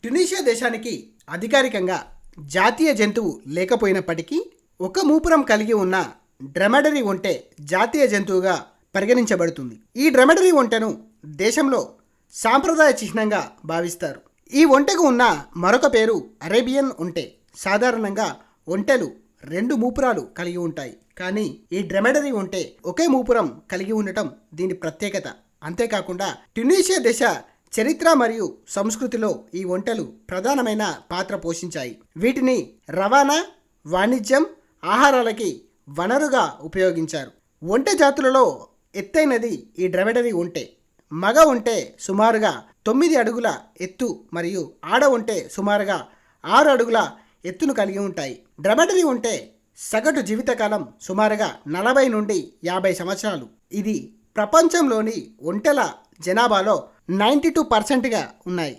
Tunisia దేశానికి అధికారికంగా జాతీయ జంతువు లేకపోయినప్పటికీ ఒక మూపురం కలిగి ఉన్న డ్రమెడరీ ఒంటె జాతీయ జంతువుగా పరిగణించబడుతుంది. ఈ డ్రమెడరీ ఒంటెను దేశంలో సాంప్రదాయ చిహ్నంగా భావిస్తారు. ఈ ఒంటెకు ఉన్న మరొక పేరు అరేబియన్ ఒంటె. సాధారణంగా ఒంటెలు 2 మూపురాలు కలిగి ఉంటాయి, కానీ ఈ డ్రమెడరీ ఒంటె ఒకే మూపురం కలిగి ఉండటం దీని ప్రత్యేకత. అంతేకాకుండా ట్యునీషియా దేశ చరిత్ర మరియు సంస్కృతిలో ఈ ఒంటెలు ప్రధానమైన పాత్ర పోషించాయి. వీటిని రవాణా, వాణిజ్యం, ఆహారాలకి వనరుగా ఉపయోగించారు. ఒంటె జాతులలో ఎత్తైనది ఈ డ్రమెడరీ ఒంటె. మగ ఒంటె సుమారుగా 9 అడుగుల ఎత్తు మరియు ఆడ ఒంటె సుమారుగా 6 అడుగుల ఎత్తును కలిగి ఉంటాయి. డ్రమెడరీ ఒంటె సగటు జీవితకాలం సుమారుగా 40 నుండి 50 సంవత్సరాలు. ఇది ప్రపంచంలోని ఒంటెల జనాభాలో 92% ఉన్నాయి.